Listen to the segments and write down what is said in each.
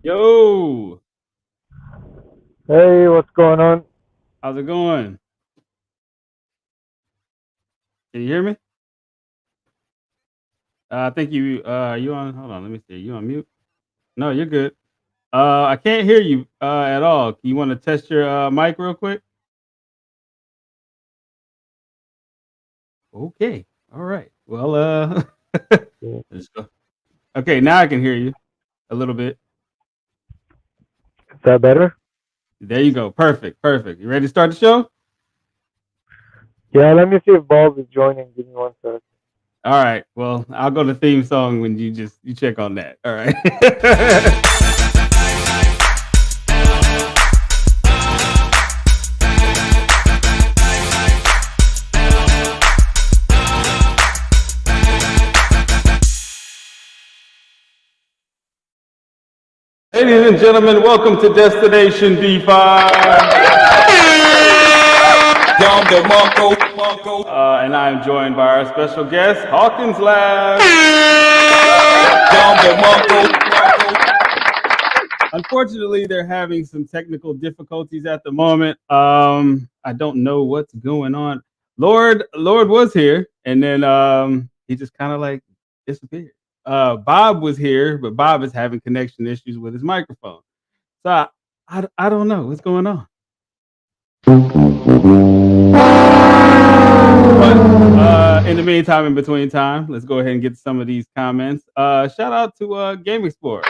Yo, Hey, what's going on? how's it going? Can you hear me? I think you on. Hold on, let me see. You on mute? No, you're good. I can't hear you at all. You want to test your mic real quick? Okay. All right. Well, Yeah. let's go. Okay, now I can hear you a little bit. Is that better? There you go. Perfect. Perfect. You ready to start the show? Yeah, let me see if Bob is joining. Give me one sec. All right. Well, I'll go to theme song when you check on that. All right. Ladies and gentlemen, welcome to Destination DeFi. And I am joined by our special guest, Hawkins Lab. Unfortunately, they're having some technical difficulties at the moment. I don't know what's going on. Lord was here, and then he just kind of like disappeared. Bob was here, but Bob is having connection issues with his microphone. So I don't know what's going on. But in the meantime, in between time, let's go ahead and get some of these comments. Shout out to Game Explorer.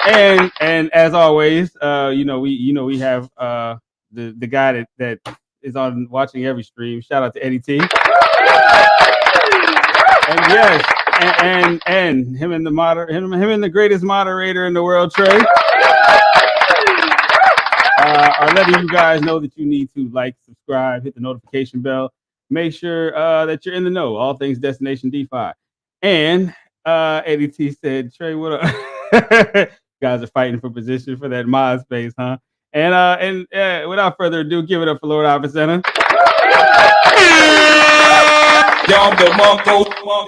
And as always, we have the guy that is on watching every stream. Shout out to Eddie T. And yes, and him and the greatest moderator in the world, Trey, are letting you guys know that you need to like, subscribe, hit the notification bell, make sure that you're in the know, all things Destination DeFi. And Eddie T said, Trey, what up? Guys are fighting for position for that mod space, huh? And without further ado, give it up for Lord Center.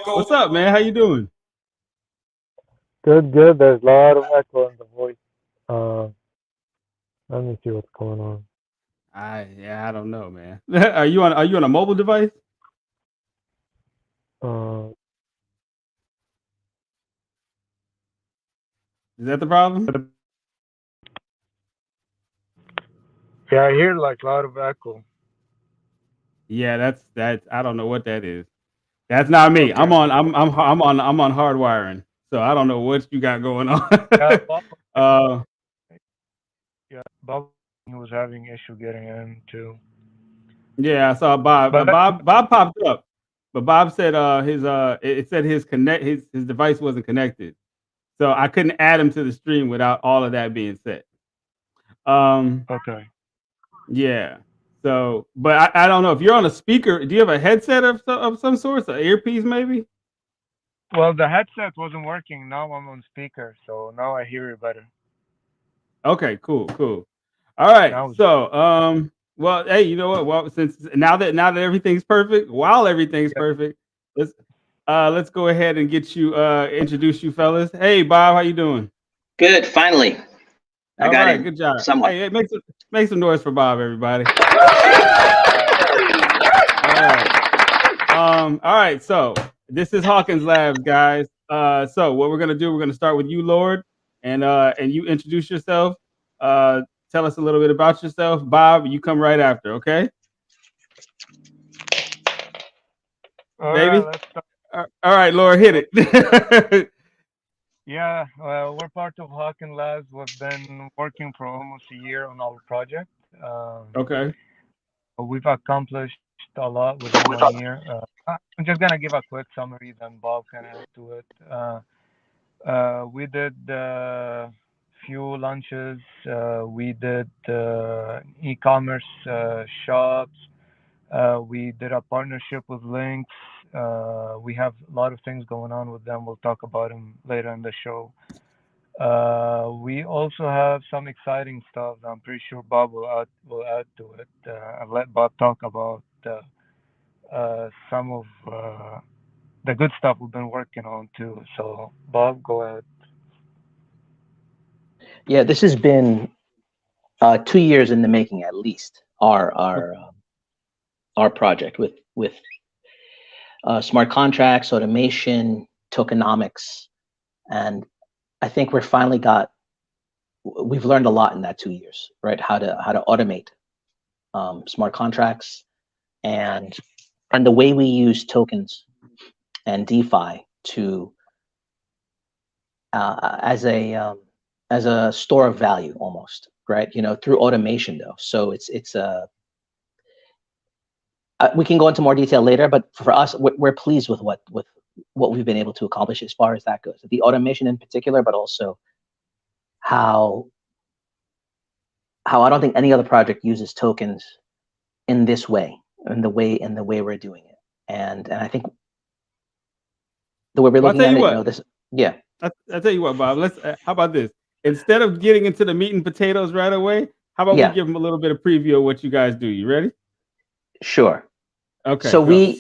What's up, man? How you doing? Good, good. There's a lot of echo in the voice. Uh, Let me see what's going on. I don't know, man. Are you on a mobile device? Uh, Is that the problem? yeah, I hear like a lot of echo. Yeah, that's I don't know what that is. That's not me. Okay. I'm on hardwiring, so I don't know what you got going on. Yeah, Bob. uh, Yeah, Bob. He was having issue getting in too. yeah, I saw Bob. But Bob popped up, but Bob said it said his device wasn't connected, so I couldn't add him to the stream without all of that being said. Um, okay. yeah. So, but I don't know if you're on a speaker. Do you have a headset of some sort, an earpiece maybe? Well, the headset wasn't working. Now I'm on speaker, so now I hear you better. Okay, cool, cool. All right. Now it's So, well, hey, you know what? Well, since now that everything's perfect, while everything's yeah. perfect, let's let's go ahead and get you introduce you fellas. Hey, Bob, how you doing? Good. Finally, I All got right, in good job. somewhat. Hey, make some noise for Bob, everybody. All right. All right. So this is Hawkins Labs, guys. So what we're gonna do? We're gonna start with you, Lord, and you introduce yourself. Uh, tell us a little bit about yourself, Bob. You come right after, okay, All right, baby. let's start. All right, Lord, hit it. Yeah, we're part of Hawkins Labs. We've been working for almost a year on our project. Okay. We've accomplished a lot within 1 year. I'm just gonna give a quick summary, then Bob can add to it. We did few launches. We did e-commerce shops. We did a partnership with Links. We have a lot of things going on with them. We'll talk about them later in the show. We also have some exciting stuff that I'm pretty sure Bob will add to it. I'll let Bob talk about some of the good stuff we've been working on too. So Bob, go ahead. Yeah, this has been 2 years in the making at least. Our project with smart contracts, automation, tokenomics, and I think we've learned a lot in that 2 years, right? How to automate smart contracts and the way we use tokens and DeFi to as a store of value almost, right? Through automation though. So it's we can go into more detail later, but for us, we're pleased with what we've been able to accomplish as far as that goes. The automation in particular, but also how I don't think any other project uses tokens in this way, in the way we're doing it. And I think the way we're Well, I'll looking tell at you it, what. this, yeah, I'll tell you what, Bob. How about this? Instead of getting into the meat and potatoes right away, how about we yeah, give them a little bit of preview of what you guys do? You ready? sure. Okay, So go.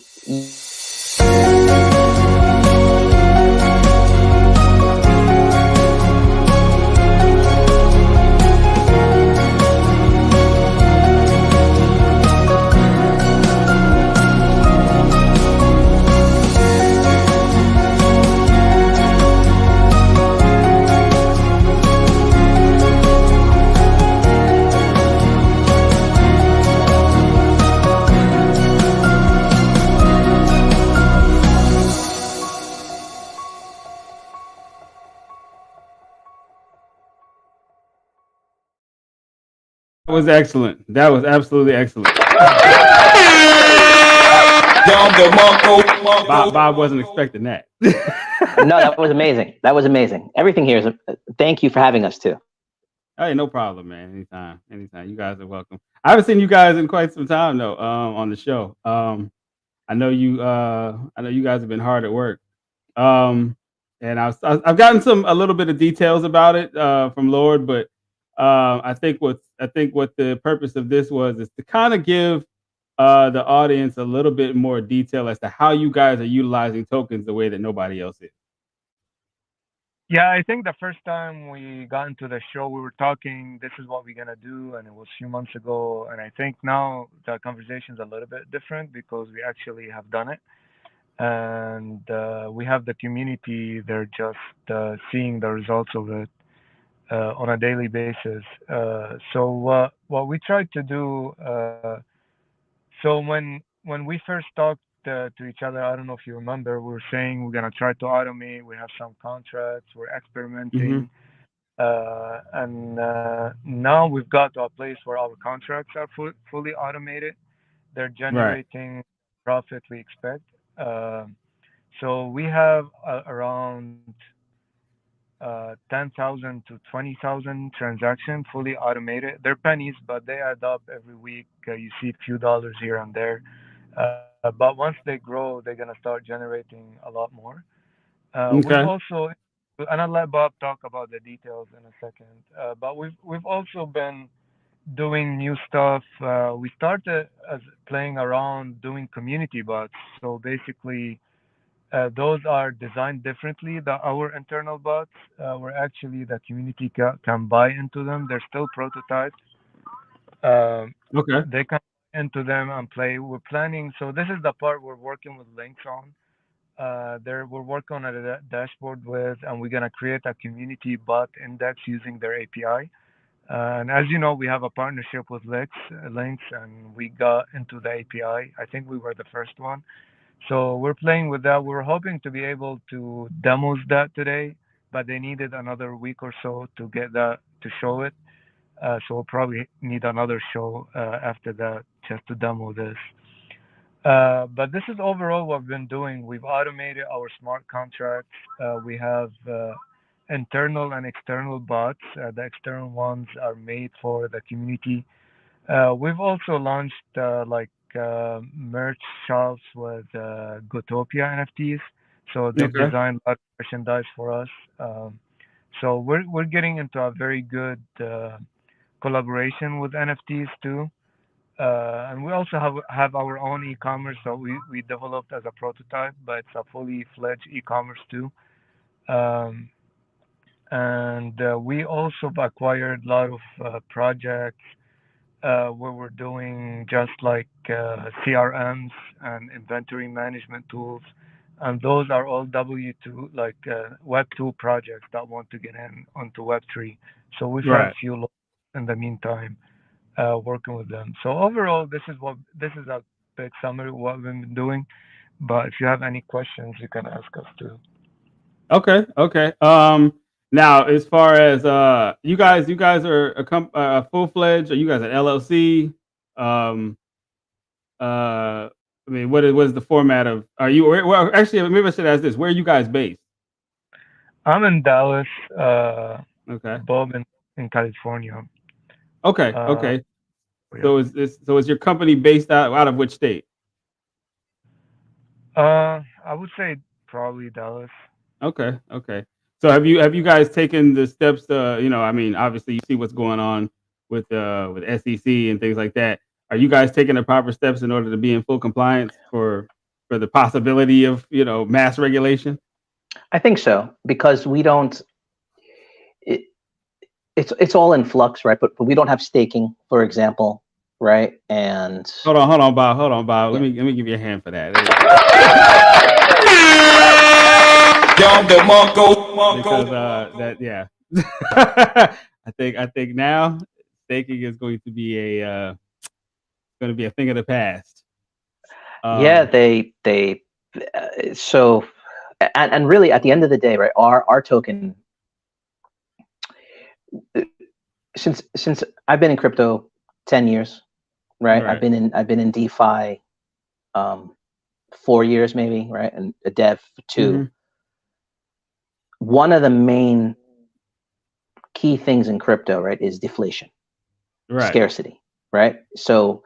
That was excellent. That was absolutely excellent. Bob wasn't expecting that. No, that was amazing. That was amazing. Everything here is. Thank you for having us too. Hey, no problem, man. Anytime, anytime. You guys are welcome. I haven't seen you guys in quite some time though. On the show. I know you. I know you guys have been hard at work. Um, and I've gotten a little bit of details about it from Lord, but I think what the purpose of this was is to kind of give the audience a little bit more detail as to how you guys are utilizing tokens the way that nobody else is. Yeah, I think the first time we got into the show, we were talking, this is what we're gonna do, and it was a few months ago. And I think now the conversation's a little bit different because we actually have done it, and we have the community. They're just seeing the results of it on a daily basis. So what we tried to do. So when we first talked to each other, I don't know if you remember, we were saying we're gonna try to automate. We have some contracts. We're Mm-hmm. experimenting. And now we've got to a place where our contracts are fully automated. They're Right. generating profit we expect. So we have around 10,000 to 20,000 transactions fully automated. They're pennies, but they add up every week. You see a few dollars here and there. But once they grow, they're gonna start generating a lot more. We've Okay. also, and I'll let Bob talk about the details in a second. But we've also been doing new stuff. We started as playing around doing community bots. So basically, those are designed differently than our internal bots, where actually the community can buy into them. They're still prototypes. Um, Okay. they can buy into them and play. We're planning. So this is the part we're working with links on. There we're working on a dashboard with, and we're gonna create a community bot index using their API. And as you know, we have a partnership with Links, and we got into the API. I think we were the first one. So we're playing with that. We're hoping to be able to demos that today, but they needed another week or so to get that to show it. So we'll probably need another show after that just to demo this. But this is overall what we've been doing. We've automated our smart contracts. We have internal and external bots. The external ones are made for the community. We've also launched merch shops with Gotopia NFTs. So they've Okay. designed a lot of merchandise for us. So we're getting into a very good collaboration with NFTs too. And we also have our own e-commerce. So we developed as a prototype, but it's a fully fledged e-commerce too. Um, and we also acquired a lot of projects where we're doing just like CRMs and inventory management tools. And those are all W2, like Web2 projects that want to get in onto Web3. So we've had a Right. few in the meantime working with them. So overall, this is a big summary of what we've been doing. But if you have any questions, you can ask us too. Okay. Okay. Now, as far as you guys are a full fledged, or you guys an LLC? Um, I mean, what is the format of? Are you? Well, actually, maybe I should ask this: where are you guys based? I'm in Dallas, Okay. Bob in California. Okay. Uh, Okay. yeah. So is your company based out of which state? I would say probably Dallas. Okay. Okay. So have you guys taken the steps to, I mean, obviously you see what's going on with SEC and things like that. Are you guys taking the proper steps in order to be in full compliance for the possibility of, mass regulation? I think so, because we don't. It's all in flux, right? But we don't have staking, for example, right? And Hold on, Bob. Hold on, Bob. Yeah. Let me give you a hand for that. Because that yeah. I think now staking is going to be a thing of the past. yeah, they so and really at the end of the day, right? Our token, since I've been in crypto 10 years, right? Right. I've been in DeFi 4 years maybe, right? And a dev 2. Mhm. One of the main key things in crypto, right, is deflation, Right. scarcity, right? So,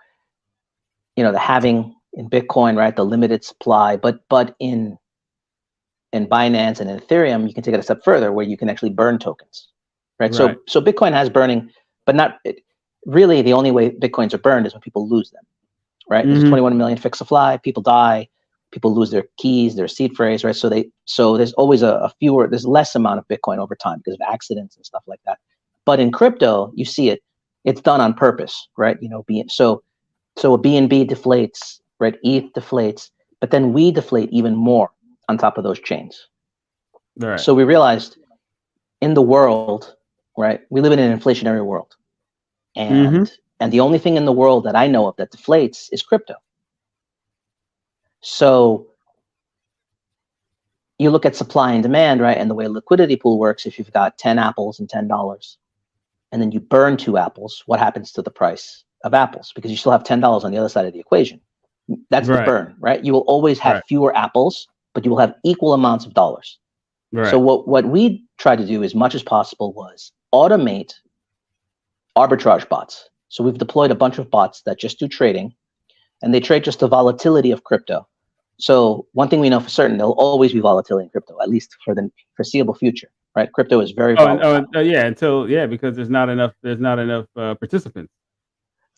the halving in Bitcoin, right, the limited supply, but in Binance and in Ethereum, you can take it a step further where you can actually burn tokens, right? Right. So Bitcoin has burning, but not really. The only way Bitcoins are burned is when people lose them, right? There's Mhm. 21 million fixed supply, people die, people lose their keys, their seed phrase, right? So there's always there's less amount of Bitcoin over time because of accidents and stuff like that. But in crypto, you see it's done on purpose, right? So a BNB deflates, right? ETH deflates, but then we deflate even more on top of those chains. Right. So we realized in the world, right? We live in an inflationary world, and the only thing in the world that I know of that deflates is crypto. So you look at supply and demand, right? And the way a liquidity pool works, if you've got 10 apples and $10, and then you burn 2 apples, what happens to the price of apples? Because you still have $10 on the other side of the equation. That's the Right. burn, right? You will always have Right. fewer apples, but you will have equal amounts of dollars. Right. So what we tried to do as much as possible was automate arbitrage bots. So we've deployed a bunch of bots that just do trading, and they trade just the volatility of crypto. So one thing we know for certain, there'll always be volatility in crypto, at least for the foreseeable future, right? Crypto is very volatile. Because there's not enough participants.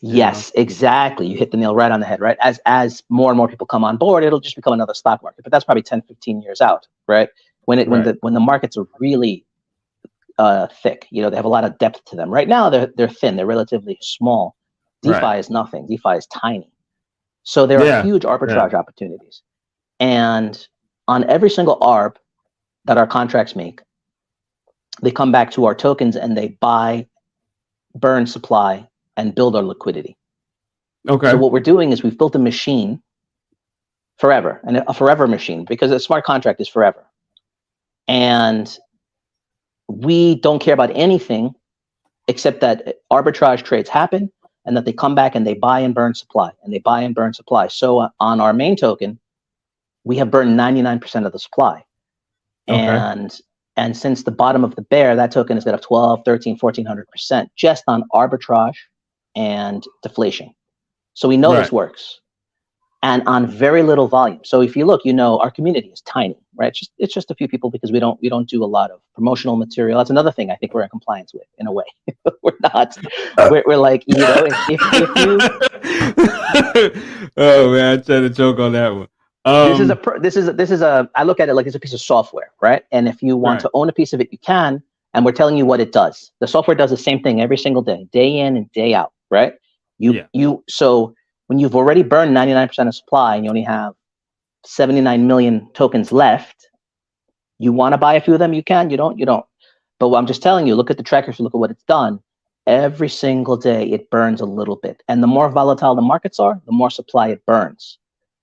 Yes, exactly. You hit the nail right on the head, right? As more and more people come on board, it'll just become another stock market, but that's probably 10, 15 years out, right? When the markets are really thick, they have a lot of depth to them. Right now, they're thin, they're relatively small. DeFi is nothing. DeFi is tiny. So there are huge arbitrage opportunities. And on every single ARB that our contracts make, they come back to our tokens and they buy, burn supply, and build our liquidity. Okay. So what we're doing is we've built a machine forever, and a forever machine, because a smart contract is forever. And we don't care about anything except that arbitrage trades happen and that they come back and they buy and burn supply, and they buy and burn supply. So on our main token, we have burned 99% of the supply. Okay. And since the bottom of the bear, that token is at 12, 13, 1400% just on arbitrage and deflation. So we know this works. and on very little volume. So if you look, our community is tiny, right? It's just a few people because we don't do a lot of promotional material. That's another thing I think we're in compliance with in a way. We're not. We're like, if you. Oh man, I tried to joke on that one. This is a. I look at it like it's a piece of software, right? And if you want to own a piece of it, you can. And we're telling you what it does. The software does the same thing every single day in and day out, right? So when you've already burned 99% of supply and you only have 79 million tokens left, you want to buy a few of them, you can. You don't. But I'm just telling you, look at the trackers, look at what it's done. Every single day it burns a little bit. And the more volatile the markets are, the more supply it burns.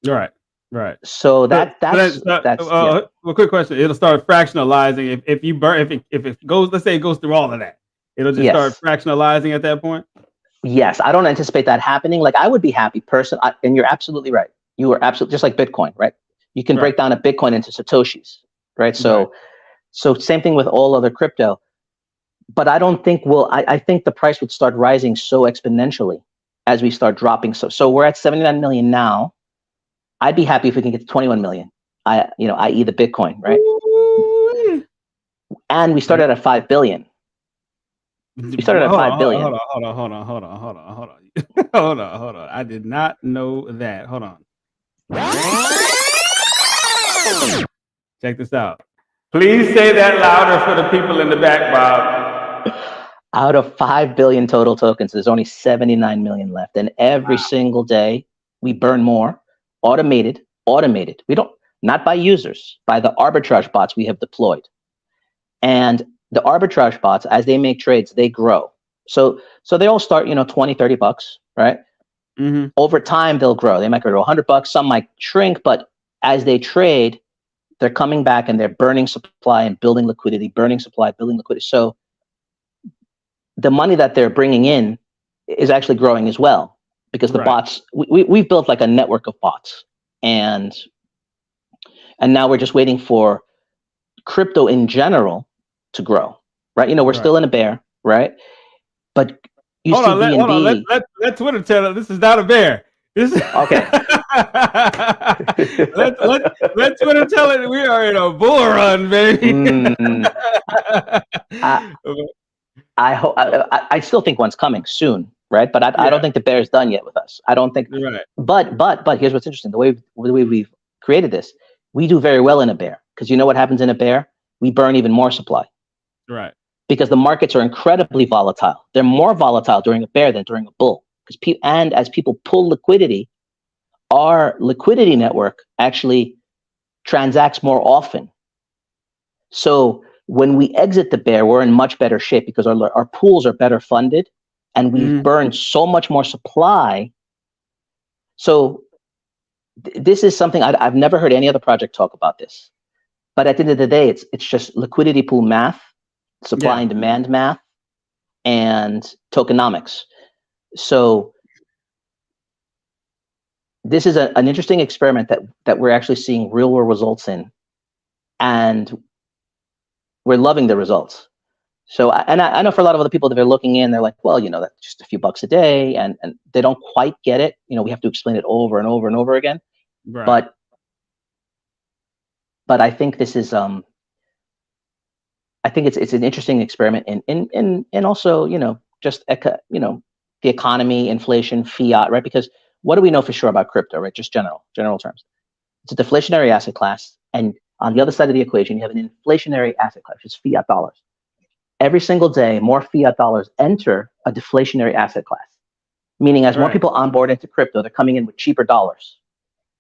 Right. So that's well, quick question. It'll start fractionalizing if you burn if it goes, let's say it goes through all of that. It'll just start fractionalizing at that point. Yes, I don't anticipate that happening. Like I would be happy and you're absolutely right. You are absolutely just like Bitcoin, right? You can break down a Bitcoin into Satoshis, right? So same thing with all other crypto. But I don't think I think the price would start rising so exponentially as we start dropping. So we're at 79 million now. I'd be happy if we can get to 21 million. I.e. the Bitcoin, right? And we started at 5 billion. We started at 5 billion. Hold on. I did not know that. Hold on. Check this out. Please say that louder for the people in the back, Bob. Out of 5 billion total tokens, there's only 79 million left. And every single day we burn more. Automated. We don't, not by users, by the arbitrage bots we have deployed. And the arbitrage bots, as they make trades, they grow. So they all start, $20-$30, right? Mm-hmm. Over time, they'll grow. They might grow to $100. Some might shrink, but as they trade, they're coming back and they're burning supply and building liquidity, So the money that they're bringing in is actually growing as well because the bots, we've built like a network of bots. And now we're just waiting for crypto in general to grow, right? We're still in a bear, right? But hold on, let Twitter tell us this is not a bear. This is okay. let Twitter tell it we are in a bull run, baby. I hope. I still think one's coming soon, right? But I don't think the bear's done yet with us. I don't think. Right. But here's what's interesting: the way we've created this, we do very well in a bear because you know what happens in a bear? We burn even more supply. Right. Because the markets are incredibly volatile. They're more volatile during a bear than during a bull. And as people pull liquidity, our liquidity network actually transacts more often. So when we exit the bear, we're in much better shape because our pools are better funded and we've burned so much more supply. So this is something I've never heard any other project talk about this. But at the end of the day, it's just liquidity pool math, supply and demand math, and tokenomics. So this is an interesting experiment that we're actually seeing real world results in, and we're loving the results. So I know for a lot of other people that are looking in, they're like, well, that's just a few bucks a day, and they don't quite get it. We have to explain it over and over and over again. Right. But I think this is I think it's an interesting experiment in also just the economy, inflation, fiat, right? Because what do we know for sure about crypto, right? Just general terms. It's a deflationary asset class, and on the other side of the equation, you have an inflationary asset class, which is fiat dollars. Every single day, more fiat dollars enter a deflationary asset class, meaning as more people onboard into crypto, they're coming in with cheaper dollars,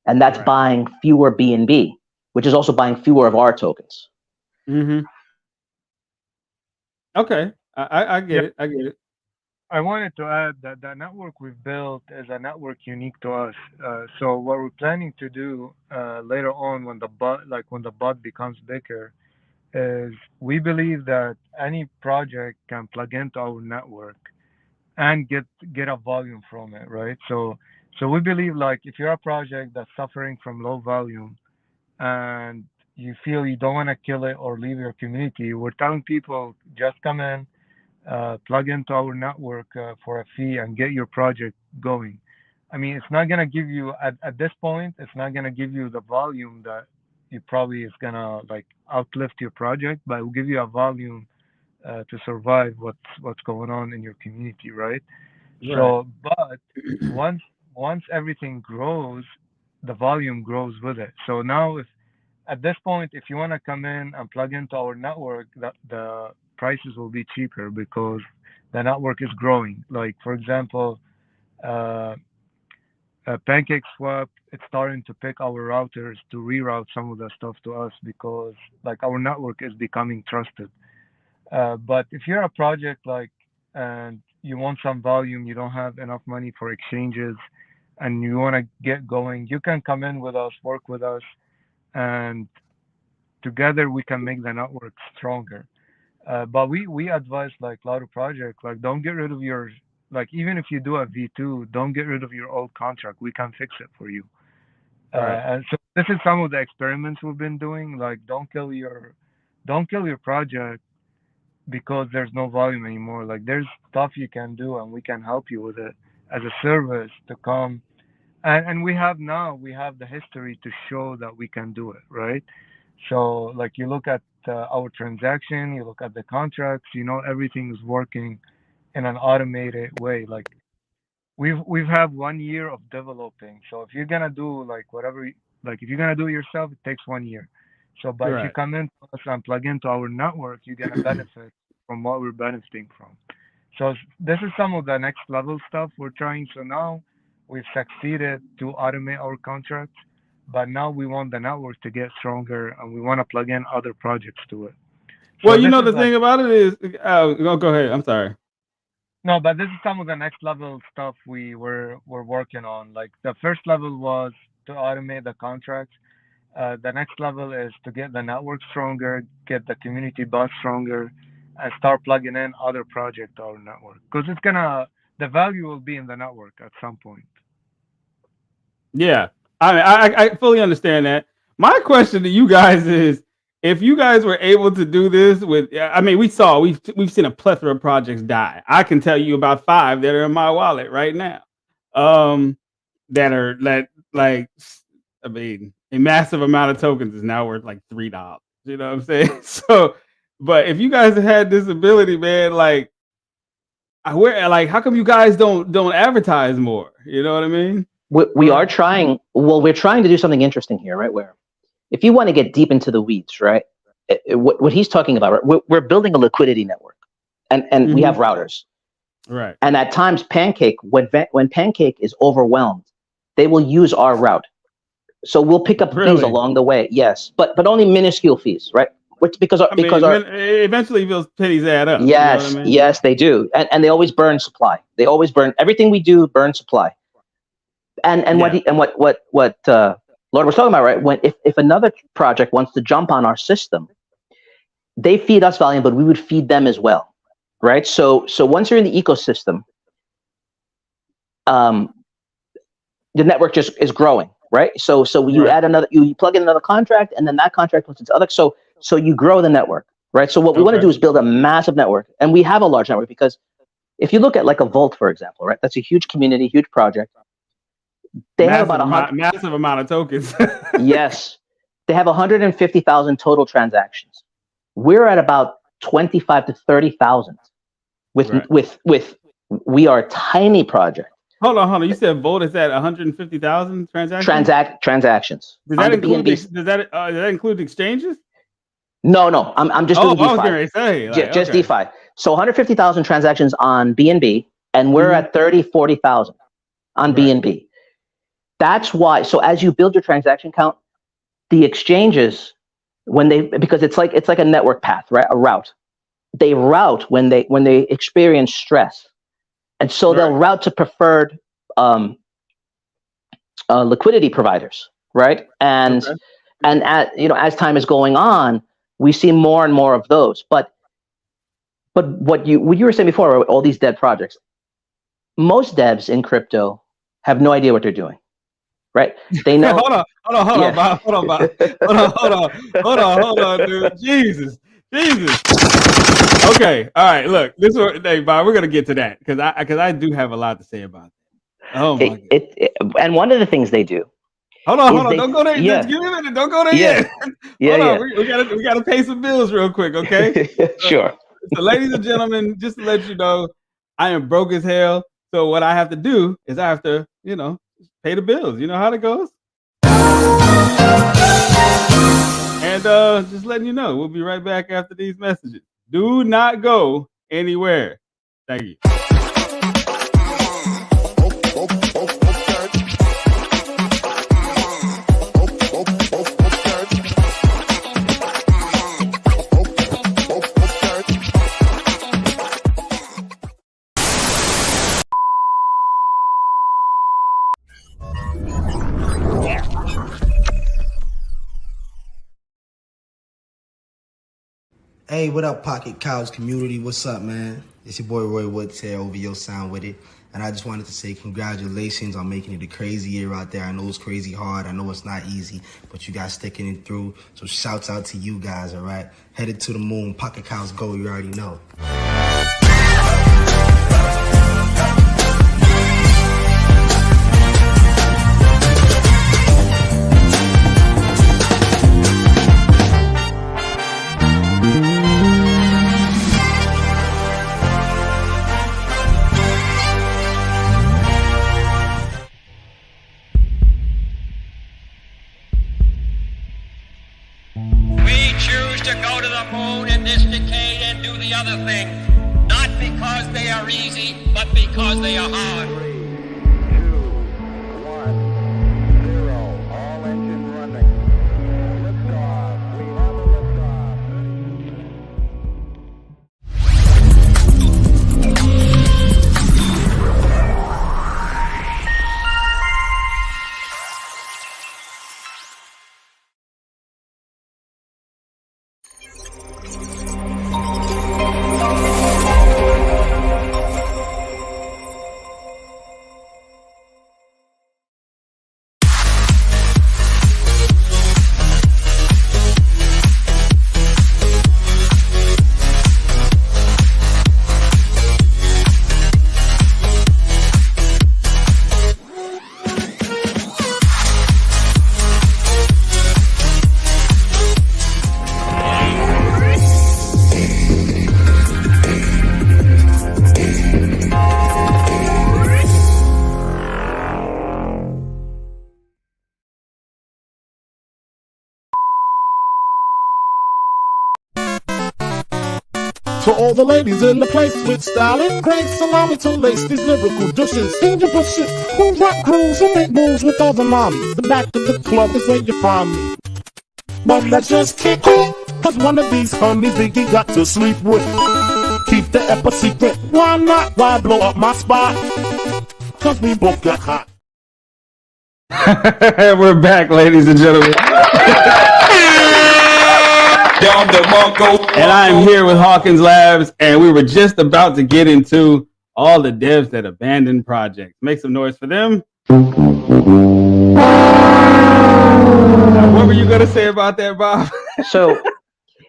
and that's buying fewer BNB, which is also buying fewer of our tokens. Mm-hmm. Okay, I get it. I get it. I wanted to add that the network we've built is a network unique to us. So what we're planning to do later on, when the bot becomes bigger, is we believe that any project can plug into our network and get a volume from it, right? So we believe like if you're a project that's suffering from low volume and you feel you don't want to kill it or leave your community, we're telling people just come in, plug into our network for a fee and get your project going. I mean, it's not gonna give you at this point. It's not gonna give you the volume that you probably is gonna like outlift your project, but it will give you a volume to survive what's going on in your community, right? Right. So, but once once everything grows, the volume grows with it. So now, if at this point, if you want to come in and plug into our network, the prices will be cheaper because the network is growing. Like for example, uh, Pancake Swap, it's starting to pick our routers to reroute some of the stuff to us because like our network is becoming trusted. But if you're a project like and you want some volume, you don't have enough money for exchanges, and you want to get going, you can come in with us, work with us, and together we can make the network stronger. But we advise like a lot of projects like don't get rid of your like even if you do a V2, don't get rid of your old contract. We can fix it for you. Right. And so this is some of the experiments we've been doing. Like don't kill your project because there's no volume anymore. Like there's stuff you can do and we can help you with it as a service to come. And we have the history to show that we can do it, right? So like you look at our transaction, you look at the contracts, you know everything is working in an automated way. Like we've had 1 year of developing. So if you're gonna do like like if you're gonna do it yourself, it takes 1 year. So but if you Right. come in to us and plug into our network, you're gonna benefit from what we're benefiting from. So this is some of the next level stuff we're trying. So now we've succeeded to automate our contracts, but now we want the network to get stronger and we want to plug in other projects to it. Well, So you this know is the like thing about it is, go ahead. I'm sorry. no, but this is some of the next level stuff we're working on. Like the first level was to automate the contracts. The next level is to get the network stronger, get the community bus stronger, and start plugging in other projects to our network. Because the value will be in the network at some point. Yeah, I mean, I fully understand that. My question to you guys is, if you guys were able to do this with, I mean, we've seen a plethora of projects die. I can tell you about 5 that are in my wallet right now, that are like, I mean, a massive amount of tokens is now worth like $3. You know what I'm saying? So, but if you guys had this ability, man, like, how come you guys don't advertise more? You know what I mean? We are trying. Well, we're trying to do something interesting here, right? Where if you want to get deep into the weeds, right? What he's talking about, right? We're building a liquidity network, and we have routers. Right. And at times, Pancake, when Pancake is overwhelmed, they will use our route. So we'll pick up fees along the way, yes, but only minuscule fees, right? Because eventually those pennies add up. Yes, you know what I mean? Yes, they do, and they always burn supply. They always burn everything we do. Burn supply. And Yeah. what Lord was talking about, right? When if another project wants to jump on our system, they feed us volume, but we would feed them as well, right? So once you're in the ecosystem, the network just is growing, right? So you add another, you plug in another contract, and then that contract puts its other. So you grow the network, right? So what we want to do is build a massive network, and we have a large network because if you look at like a Volt, for example, right? That's a huge community, huge project. They have about massive amount of tokens. Yes, they have 150,000 total transactions. We're at about 25 to 30,000. With we are a tiny project. Hold on. You said Volt is at 150,000 transactions. Transactions. Does that include exchanges? No. I'm just doing DeFi. I was going to say just DeFi. So 150,000 transactions on BNB, and we're at 40,000 on BNB. That's why. So as you build your transaction count, the exchanges, because it's like a network path, right? A route. They route when they experience stress, and so they'll route to preferred liquidity providers, right? And as time is going on, we see more and more of those. But what you were saying before, all these dead projects, most devs in crypto have no idea what they're doing. Right? They know. Hold on, Bob. Hold on, dude. Jesus. Okay, all right. Look, Bob, we're gonna get to that because I do have a lot to say about Oh my God. And one of the things they do. Hold on. Don't go there. Yeah. Just give me a minute. Don't go there Yeah. yet. Hold on. We gotta pay some bills real quick, okay? Sure. So, ladies and gentlemen, just to let you know, I am broke as hell. So what I have to do is I have to, pay the bills. You know how it goes. And just letting you know, we'll be right back after these messages. Do not go anywhere. Thank you. Hey, what up, Pocket Couch community? What's up, man? It's your boy Roy Woods here, OVO Sound with it. And I just wanted to say congratulations on making it a crazy year out there. I know it's crazy hard. I know it's not easy, but you guys sticking it through. So shouts out to you guys, all right? Headed to the moon, Pocket Couch go, you already know. We choose to go to the moon in this decade and do the other things, not because they are easy, but because they are hard. 3, 2, 1, 0. All engines running. Liftoff. We have a liftoff. To all the ladies in the place with style and grace, allow me to lace these lyrical douches. In your bushes, who rock grooves and make moves with all the mommies. The back of the club is where you find me. But let's just kick it, cause one of these homies Biggie got to sleep with. Keep the ep a secret, why not? Why blow up my spot? Cause we both got hot. We're back, ladies and gentlemen. And I'm here with Hawkins Labs, and we were just about to get into all the devs that abandoned projects. Make some noise for them. What were you going to say about that, Bob? So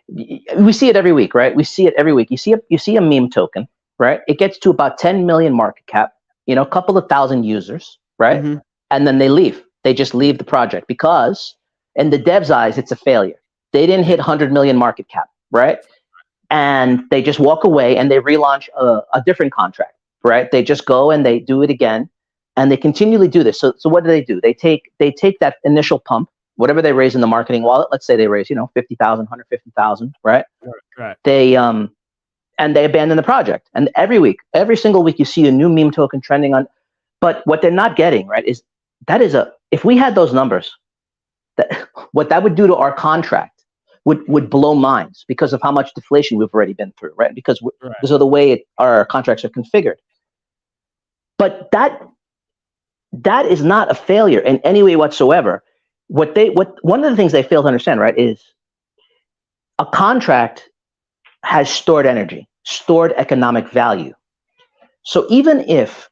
we see it every week, right? We see it every week. You see a meme token, right? It gets to about 10 million market cap, a couple of thousand users, right? Mm-hmm. And then they leave. They just leave the project because in the dev's eyes, it's a failure. They didn't hit 100 million market cap, right? And they just walk away and they relaunch a different contract, right? They just go and they do it again, and they continually do this. So what do? They take that initial pump, whatever they raise in the marketing wallet. Let's say they raise, 50,000, 150,000, right? Right. They and they abandon the project. And every single week, you see a new meme token trending on. But what they're not getting, right, is if we had those numbers, what that would do to our contract would blow minds because of how much deflation we've already been through, right? Because of the way our contracts are configured. But that is not a failure in any way whatsoever. One of the things they fail to understand, right, is a contract has stored energy, stored economic value. So even if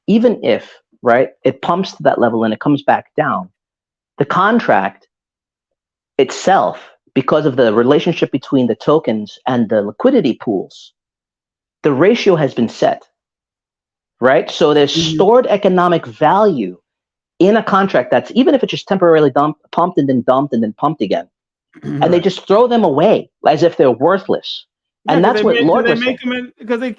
right, it pumps to that level and it comes back down, the contract itself, because of the relationship between the tokens and the liquidity pools, the ratio has been set. right? So there's stored economic value in a contract that's, even if it's just temporarily pumped and then dumped and then pumped again, and they just throw them away as if they're worthless. Yeah, and that's what Lord was make saying. them because they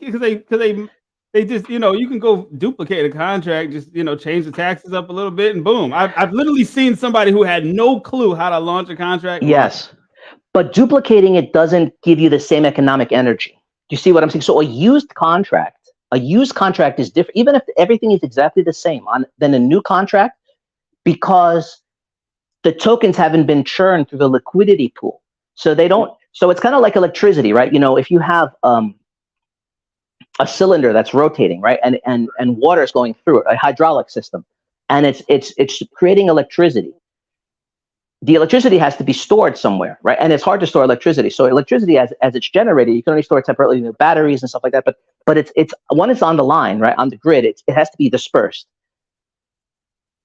just, you can go duplicate a contract, just, change the taxes up a little bit and boom. I've literally seen somebody who had no clue how to launch a contract. Yes, but duplicating it doesn't give you the same economic energy. Do you see what I'm saying? So a used contract is different, even if everything is exactly the same than a new contract, because the tokens haven't been churned through the liquidity pool. So they don't. So it's kind of like electricity, right? If you have a cylinder that's rotating, right, and water is going through it, a hydraulic system, and it's creating electricity. The electricity has to be stored somewhere, right? And it's hard to store electricity. So electricity, as it's generated, you can only store it temporarily in batteries and stuff like that. But it's when it's on the line, right, on the grid, it has to be dispersed.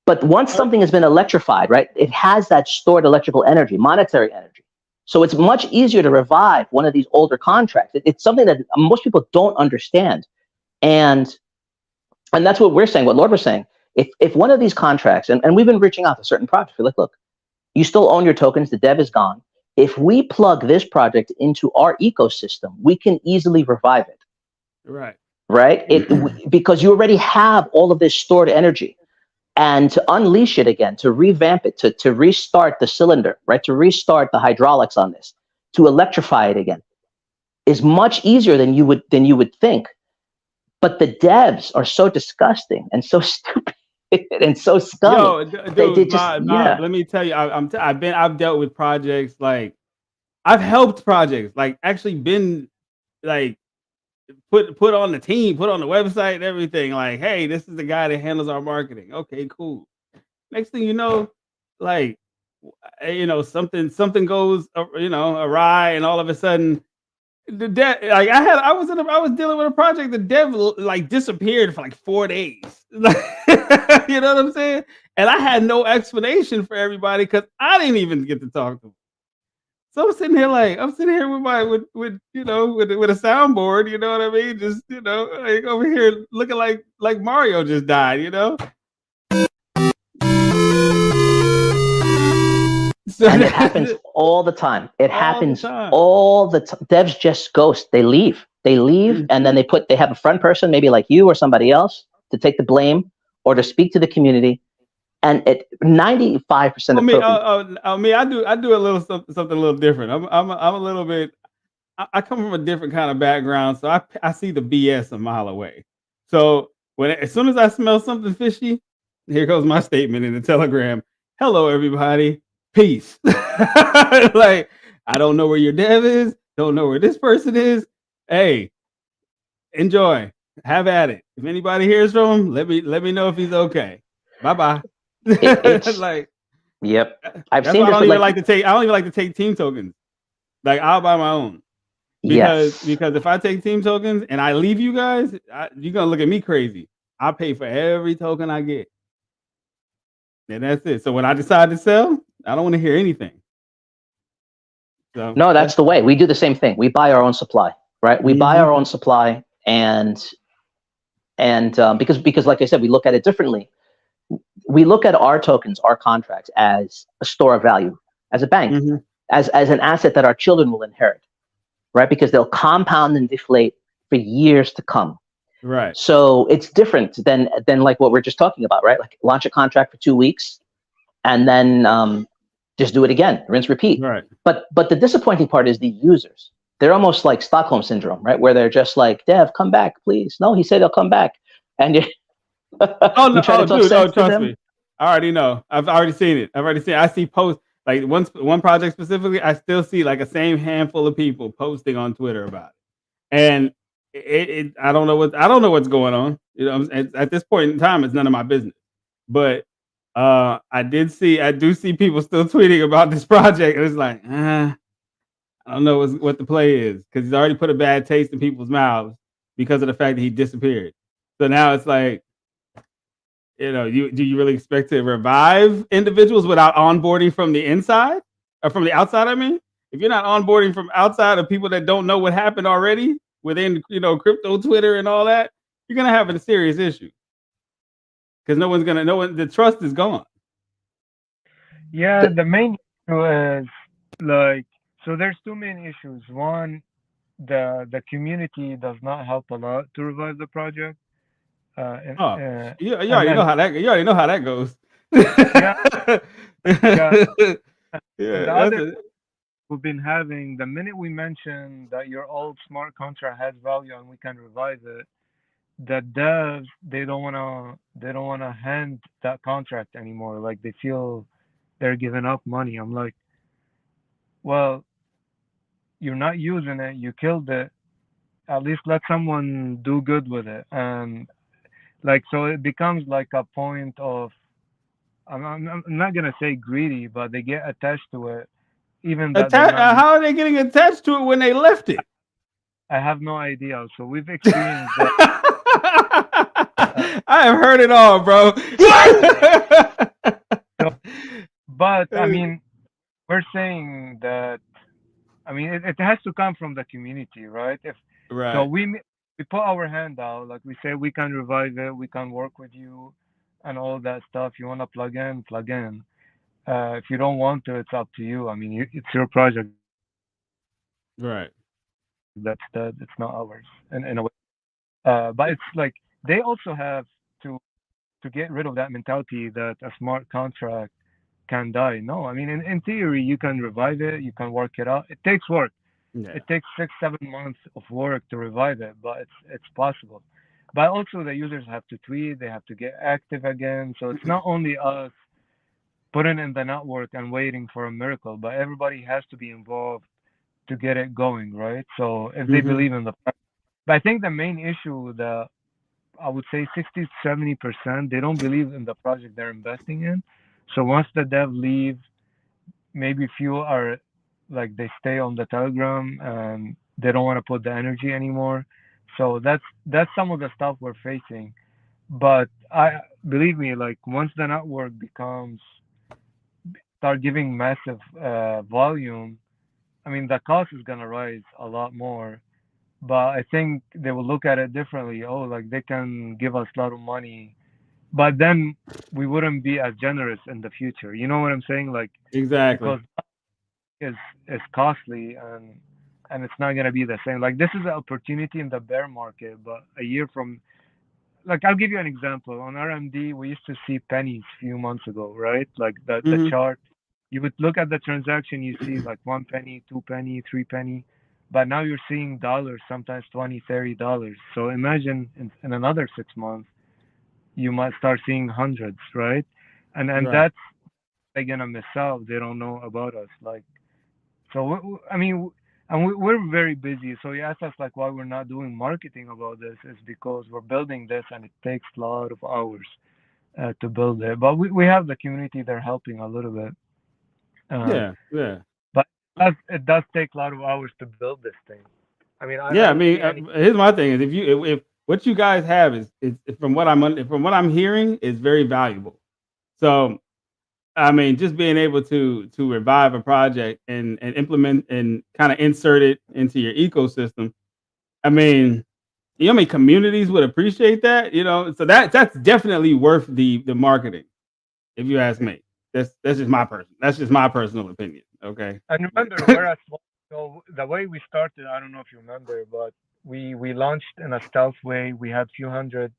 But once something has been electrified, right, it has that stored electrical energy, monetary energy. So it's much easier to revive one of these older contracts. It's something that most people don't understand, and that's what we're saying. What Lord was saying, if one of these contracts, and we've been reaching out to certain projects, we're like, look, you still own your tokens. The dev is gone. If we plug this project into our ecosystem, we can easily revive it. Right. Right. Because you already have all of this stored energy, and to unleash it again, to revamp it, to restart the cylinder, right, to restart the hydraulics on this, to electrify it again, is much easier than you would think. But the devs are so disgusting and so stupid and so scummy. Dude, let me tell you, I've dealt with projects, like I've helped projects, like actually been like put on the team, put on the website and everything. Like, hey, this is the guy that handles our marketing. Okay, cool. Next thing you know, like, something goes, awry, and all of a sudden, the dev, like I was dealing with a project. The dev like disappeared for like 4 days. You know what I'm saying? And I had no explanation for everybody because I didn't even get to talk to them. So I'm sitting here with a soundboard, you know what I mean? Just, like over here looking like Mario just died, So and it happens all the time. It happens all the time. Devs just ghost. They leave, and then they have a front person, maybe like you or somebody else, to take the blame or to speak to the community. And 95% of me, I do a little something a little different. I'm a little bit. I come from a different kind of background, so I see the BS a mile away. So as soon as I smell something fishy, here goes my statement in the Telegram. Hello, everybody. Peace. Like, I don't know where your dev is. Don't know where this person is. Hey, enjoy. Have at it. If anybody hears from him, let me know if he's okay. Bye. Like, yep. I've seen this. I don't even like to take team tokens. Like, I'll buy my own. Because if I take team tokens and I leave you guys, you're gonna look at me crazy. I pay for every token I get. And that's it. So when I decide to sell, I don't want to hear anything. So, no, that's the way. We do the same thing. We buy our own supply, right? We buy our own supply, and because like I said, we look at it differently. We look at our tokens, our contracts, as a store of value, as a bank, as an asset that our children will inherit, right? Because they'll compound and deflate for years to come. Right. So it's different than like what we're just talking about, right? Like launch a contract for 2 weeks and then just do it again, rinse, repeat. Right. But the disappointing part is the users. They're almost like Stockholm syndrome, right? Where they're just like, Dev, come back, please. No, he said he'll come back. And dude, trust me. I already know. I've already seen it. I see posts, like one project specifically, I still see like a same handful of people posting on Twitter about it. And I don't know what's going on. At this point in time, it's none of my business. But I do see people still tweeting about this project, and it's like, I don't know what the play is, because he's already put a bad taste in people's mouths because of the fact that he disappeared. So now it's like, do you really expect to revive individuals without onboarding from the inside or from the outside? I mean, if you're not onboarding from outside of people that don't know what happened already within, crypto Twitter and all that, you're gonna have a serious issue because the trust is gone. Yeah, the main issue is like, so there's two main issues. One, the community does not help a lot to revive the project. Oh, you And already then know how that goes. yeah, yeah. Yeah, The that's other it. we've been having, the minute we mention that your old smart contract has value and we can revive it, the devs they don't wanna hand that contract anymore. Like they feel they're giving up money. I'm like, well, you're not using it, you killed it. At least let someone do good with it. And like, so it becomes like a point of, I'm not gonna say greedy, but they get attached to it, even that they're not. How are they getting attached to it when they left it? I have no idea. So we've experienced that. I have heard it all, bro. But I mean, we're saying that. I mean, it has to come from the community, right? So Right. we put our hand out, like we say, we can revive it, we can work with you, and all that stuff. You want to plug in, plug in. If you don't want to, it's up to you. I mean, it's your project. Right. That's that. It's not ours, in a way. But it's like they also have to get rid of that mentality that a smart contract can die. No, I mean, in theory, you can revive it, you can work it out. It takes work. Yeah. It takes 6-7 months of work to revive it, but it's possible. But also the users have to tweet, they have to get active again. So it's not only us putting in the network and waiting for a miracle, but everybody has to be involved to get it going, right? So if they believe in the project. But I think the main issue that I would say 60 to 70%, they don't believe in the project they're investing in. So once the dev leaves, maybe few are like they stay on the Telegram and they don't want to put the energy anymore. So that's some of the stuff we're facing. But I believe me, like once the network start giving massive volume, I mean the cost is gonna rise a lot more. But I think they will look at it differently. Oh, like they can give us a lot of money, but then we wouldn't be as generous in the future. You know what I'm saying? Like Exactly. because is costly and it's not gonna be the same. Like this is an opportunity in the bear market, but a year from, like I'll give you an example. On RMD, we used to see pennies a few months ago, right? Like the chart, you would look at the transaction, you see like 1 penny, 2 penny, 3 penny, but now you're seeing dollars, sometimes $20, $30. So imagine in another 6 months, you might start seeing hundreds, right? And Right. that's they're gonna miss out. They don't know about us, like. So I mean, and we're very busy. So you asked us like why we're not doing marketing about this is because we're building this and it takes a lot of hours to build it. But we have the community they're helping a little bit. Yeah. But it does take a lot of hours to build this thing. I mean, I Yeah. I don't mean, see any. here's my thing: is if what you guys have is from what I'm hearing is very valuable. So I mean, just being able to revive a project and implement and kind of insert it into your ecosystem. I mean, you know how many communities would appreciate that? You know, so that's definitely worth the marketing, if you ask me. That's just my personal opinion. Okay. And remember, we're at so the way we started. I don't know if you remember, but we launched in a stealth way. We had few hundred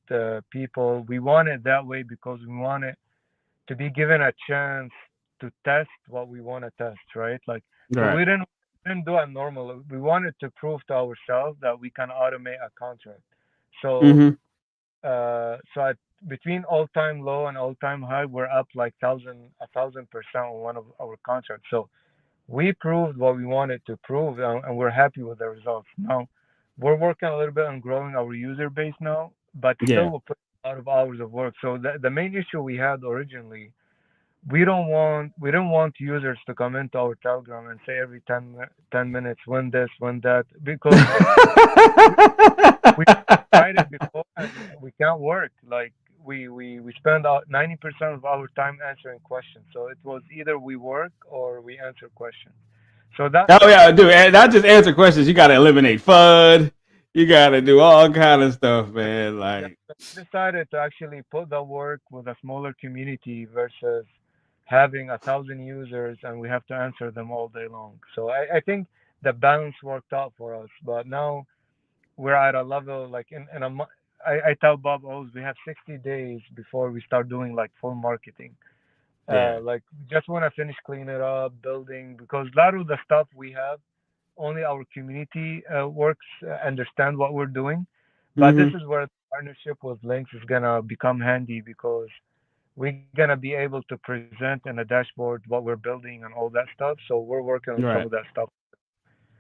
people. We wanted that way because we wanted to be given a chance to test what we want to test, right? Like, so Right. we didn't do a normal. We wanted to prove to ourselves that we can automate a contract. So, between all-time low and all-time high, we're up like 1,000% on one of our contracts. So we proved what we wanted to prove, and we're happy with the results. Now, we're working a little bit on growing our user base now, but still Yeah. we'll put a lot of hours of work. So the main issue we had originally, we don't want users to come into our Telegram and say every 10 minutes, when this, when that, because we tried it before and we can't work. Like we spend out 90% of our time answering questions. So it was either we work or we answer questions. So Oh yeah, dude. And not just answer questions. You got to eliminate FUD. You gotta do all kind of stuff, man. Like, Decided to actually put the work with a smaller community versus having 1,000 users and we have to answer them all day long. So I think the balance worked out for us. But now we're at a level like in a month. I tell Bob always we have 60 days before we start doing like full marketing. yeah. Like we just want to finish cleaning it up, building because a lot of the stuff we have only our community works understand what we're doing. But this Hmm. is where the partnership with Links is gonna become handy because we're gonna be able to present in a dashboard what we're building and all that stuff. So we're working on some Right. of that stuff,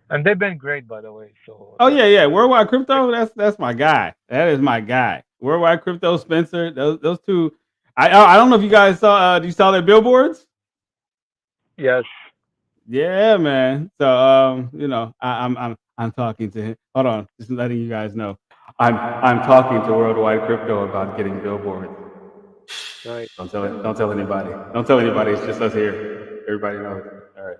and they've been great by the way. So Oh that's yeah, yeah. Worldwide Crypto. That's my guy. That is my guy. Worldwide Crypto, Spencer. Those two. I don't know if you guys saw. You saw their billboards? yes. Yeah, man. So you know, I'm talking to him. Hold on, just letting you guys know. I'm talking to Worldwide Crypto about getting billboards. Right. Don't tell it. Don't tell anybody. Don't tell anybody. It's just us here. Everybody knows. All right.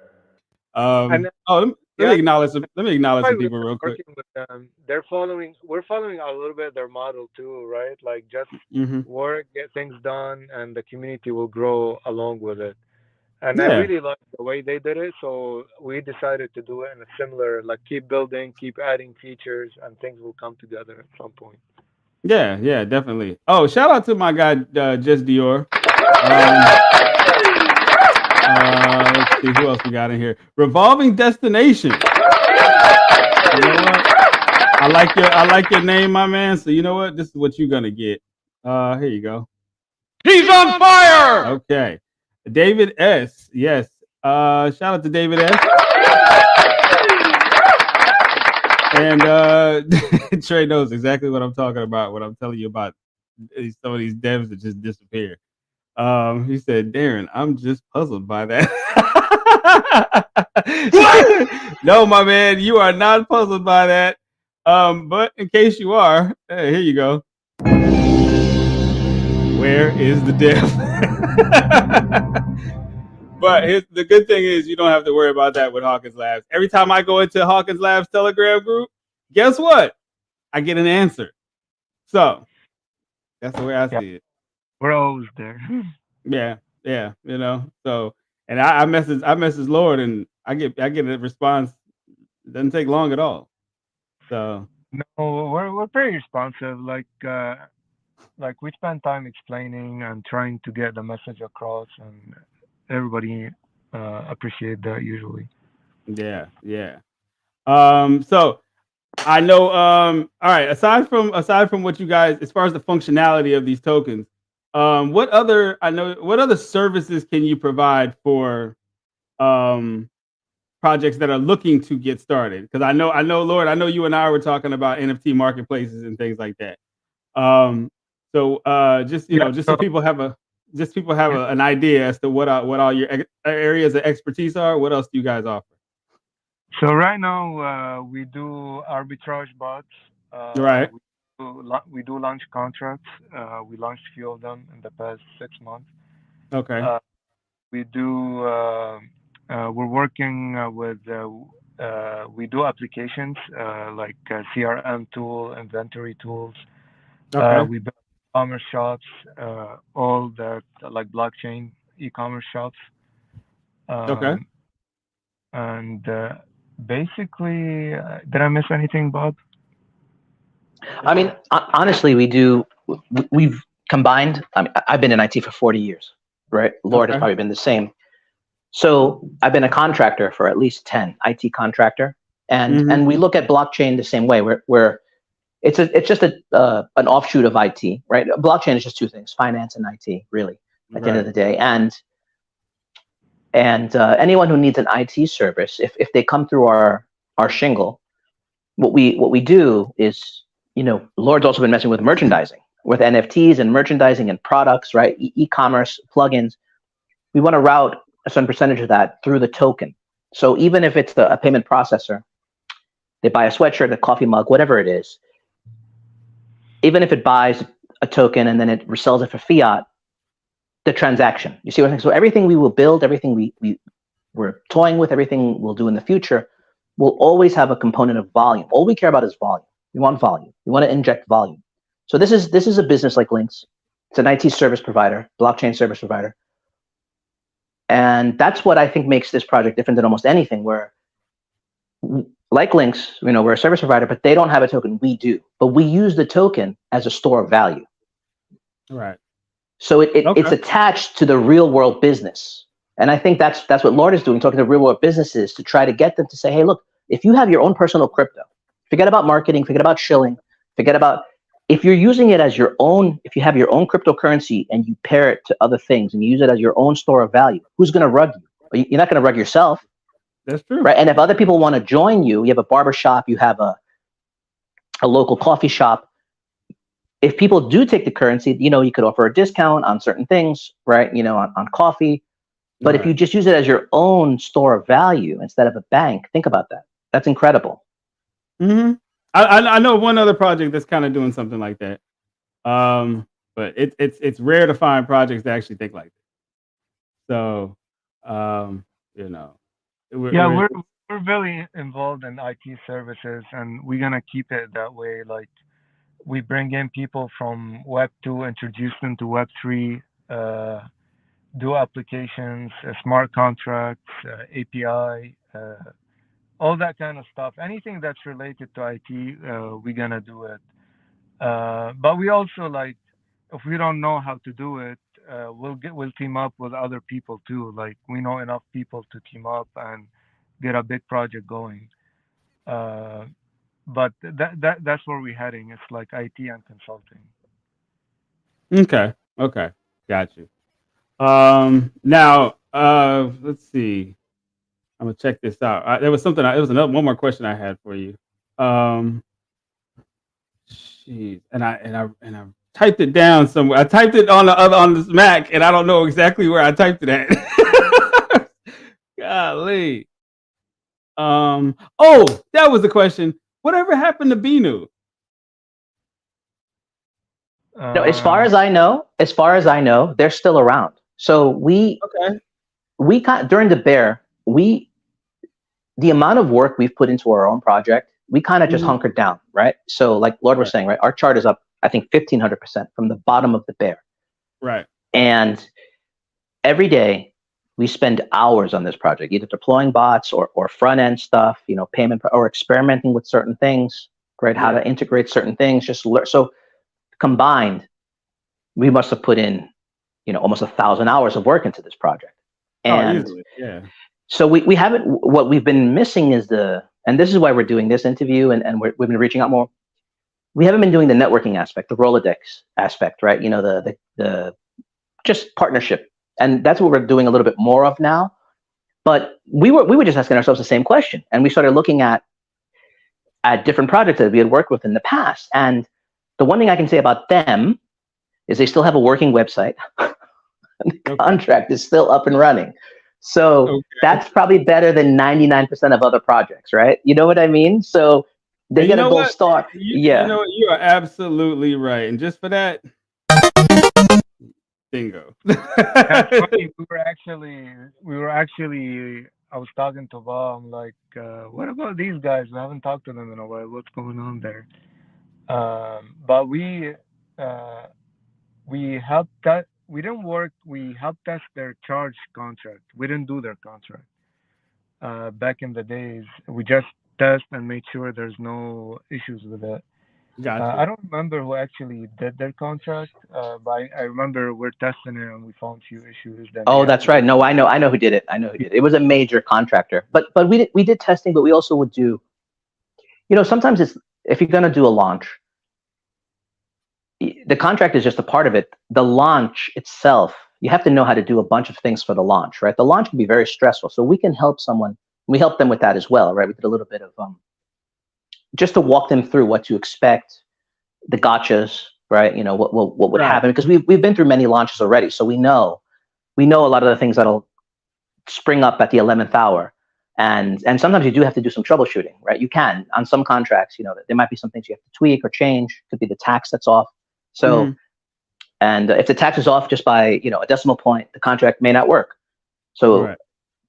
And Oh, let yeah, me acknowledge some. Let me acknowledge why some we people like real quick. working with them. They're following. We're following a little bit their model too, right? Like just Hmm. work, get things done, and the community will grow along with it. And I Yeah. really like the way they did it, so we decided to do it in a similar, like keep building, keep adding features, and things will come together at some point. Yeah. Yeah. Definitely. Oh, shout out to my guy, Just Dior. Um, let's see who else we got in here. Revolving Destination. You know what? I like your name, my man. So you know what? This is what you're gonna get. Here you go. He's on fire! Okay. David S. Yes. Shout out to David S. And Trey knows exactly what I'm talking about when I'm telling you about some of these devs that just disappear. He said, Darren, I'm just puzzled by that. No, my man, you are not puzzled by that. But in case you are, hey, here you go. Where is the dev? But the good thing is you don't have to worry about that with Hawkins Labs. Every time I go into Hawkins Labs Telegram group, guess what? I get an answer. So that's the way I Yeah, see it. we're always there. Yeah, yeah, you know. So, and I message Lord, and I get a response. It doesn't take long at all. So No, we're pretty responsive. Like we spend time explaining and trying to get the message across, and everybody appreciate that usually. yeah, yeah. So I know. All right. Aside from what you guys, as far as the functionality of these tokens, what other services can you provide for projects that are looking to get started? Because I know, Lord, I know you and I were talking about NFT marketplaces and things like that. So just Yeah. just So so people have an idea as to what all your areas of expertise are. What else do you guys offer? so right now we do arbitrage bots. Right. We do launch contracts. We launched a few of them in the past 6 months. Okay. Uh, we do. We're working with. We do applications like CRM tool, inventory tools. Okay. We build e-commerce shops, all that like blockchain e-commerce shops, Okay. um, and basically, did I miss anything, Bob? I mean, honestly, we've combined. I mean, I've been in IT for 40 years, right? Lord has Okay. probably been the same. So I've been a contractor for at least 10, IT contractor, and we look at blockchain the same way. Where it's just an offshoot of IT, right? Blockchain is just two things: finance and IT, really, at the end of the day. And anyone who needs an IT service, if they come through our shingle, what we do is, Lord's also been messing with merchandising, with NFTs and merchandising and products, right? E-commerce plugins. We want to route a certain percentage of that through the token. So even if it's a payment processor, they buy a sweatshirt, a coffee mug, whatever it is, even if it buys a token and then it resells it for fiat, the transaction, you see what I'm saying? So everything we will build, everything we're toying with, everything we'll do in the future will always have a component of volume. All we care about is volume, You want volume. You want to inject volume. So this is a business like Lynx. It's an IT service provider, blockchain service provider. And that's what I think makes this project different than almost anything, where like Lynx, we're a service provider, but they don't have a token. We do. But we use the token as a store of value. Right. So it's attached to the real world business. And I think that's what Lord is doing, talking to real world businesses to try to get them to say, hey, look, if you have your own personal crypto, forget about marketing, forget about shilling, forget about, if you're using it as your own, if you have your own cryptocurrency and you pair it to other things and you use it as your own store of value, who's going to rug you? You're not going to rug yourself. That's true. Right. And if other people want to join you, you have a barber shop, you have a local coffee shop. If people do take the currency, you could offer a discount on certain things, right? On coffee. But if you just use it as your own store of value instead of a bank, think about that. That's incredible. Mm-hmm. I know one other project that's kind of doing something like that. But it's rare to find projects that actually think like that. So, we're very involved in IT services, and we're gonna keep it that way. Like, we bring in people from Web 2, introduce them to Web 3, do applications, smart contracts, API, all that kind of stuff. Anything that's related to IT, we're gonna do it. But we also, like, if we don't know how to do it, we'll team up with other people too. Like, we know enough people to team up and get a big project going. But that's where we're heading. It's like IT and consulting. Okay, got you. Now, let's see. I'm gonna check this out. There was one more question I had for you. Jeez, and I typed it down somewhere. I typed it on this Mac, and I don't know exactly where I typed it at. Golly. Oh, that was the question. Whatever happened to Binu? No, as far as I know, they're still around. So we during the bear, the amount of work we've put into our own project, we kind of just hunkered down, right? So like Lord was saying, right, our chart is up, I think 1,500% from the bottom of the bear. Right. And every day we spend hours on this project, either deploying bots or front end stuff, payment or experimenting with certain things, right? How to integrate certain things, just learn. So combined, we must have put in, almost 1,000 hours of work into this project. And so we haven't, what we've been missing is and this is why we're doing this interview and we've been reaching out more. We haven't been doing the networking aspect, the Rolodex aspect, right? The just partnership. And that's what we're doing a little bit more of now. But we were just asking ourselves the same question. And we started looking at different projects that we had worked with in the past. And the one thing I can say about them is they still have a working website. The contract is still up and running. So that's probably better than 99% of other projects, right? You know what I mean? So they're going to go start. You are absolutely right. And just for that, bingo. That's funny. We were actually, I was talking to Bob. I'm like, what about these guys? We haven't talked to them in a while. What's going on there? But we helped that. We didn't work. We helped test their charge contract. We didn't do their contract. Back in the days, we just test and made sure there's no issues with it. Gotcha. I don't remember who actually did their contract, but I remember we're testing it and we found a few issues. That's right. No, I know who did it. It was a major contractor, but we did testing, but we also would do, sometimes if you're going to do a launch, the contract is just a part of it. The launch itself, you have to know how to do a bunch of things for the launch, right? The launch can be very stressful. So we can help someone. We help them with that as well, right? We did a little bit of just to walk them through what to expect, the gotchas, right? What would happen, because we've been through many launches already. So we know a lot of the things that'll spring up at the 11th hour. And sometimes you do have to do some troubleshooting, right? You can, on some contracts, there might be some things you have to tweak or change. Could be the tax that's off. So, and if the tax is off just by, a decimal point, the contract may not work. So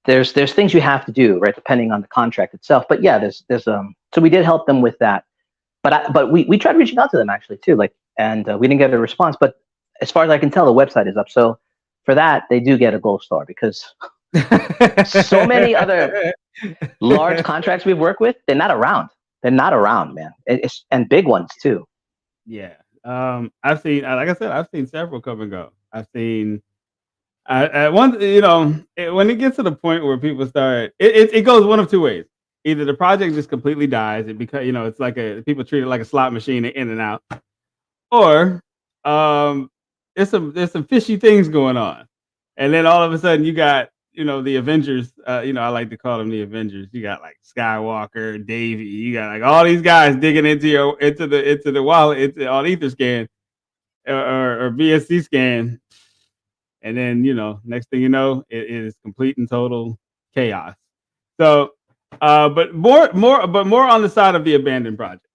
there's things you have to do, right? Depending on the contract itself. But yeah, there's so we did help them with that. But we tried reaching out to them actually too, like, and we didn't get a response. But as far as I can tell, the website is up. So for that, they do get a gold star, because so many other large contracts we've worked with, they're not around. They're not around, man. And big ones too. Yeah. I've seen, like I said, I've seen several come and go. I've seen, at one, when it gets to the point where people start, it goes one of two ways. Either the project just completely dies, it because it's like people treat it like a slot machine, in and out, or there's some fishy things going on, and then all of a sudden you got the Avengers. I like to call them the Avengers. You got like Skywalker, Davy. You got like all these guys digging into the wallet, on Etherscan or BSC scan, and then next thing you know, it is complete and total chaos. So, but more on the side of the abandoned project.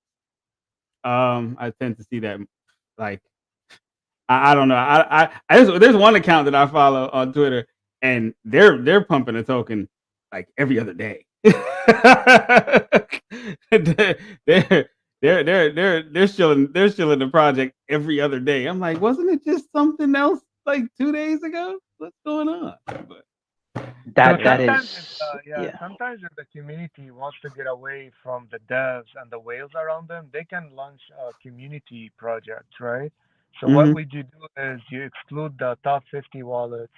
I tend to see that, like, I don't know. There's one account that I follow on Twitter, and they're pumping a token like every other day. they're shilling the project every other day. I'm like, wasn't it just something else like 2 days ago? What's going on? But sometimes if the community wants to get away from the devs and the whales around them, they can launch a community project, right? So what we do is you exclude the top 50 wallets,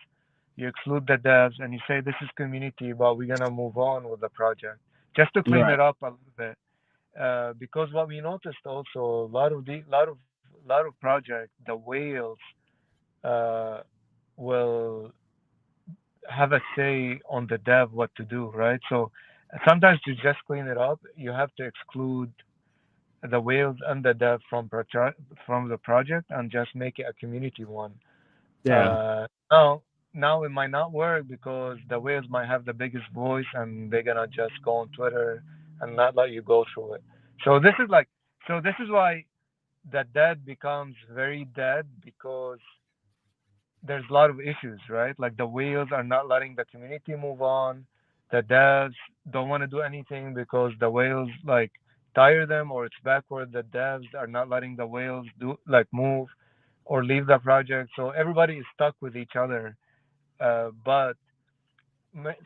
you exclude the devs, and you say this is community, but we're gonna move on with the project just to clean it up a little bit. Because what we noticed also, a lot of projects, the whales will have a say on the dev what to do, right? So sometimes to just clean it up, you have to exclude the whales and the dev from the project and just make it a community one. Yeah. Now it might not work because the whales might have the biggest voice and they're gonna just go on Twitter and not let you go through it. So this is why the dead becomes very dead, because there's a lot of issues, right? Like the whales are not letting the community move on. The devs don't want to do anything because the whales like tire them, or it's backward. The devs are not letting the whales move or leave the project. So everybody is stuck with each other. But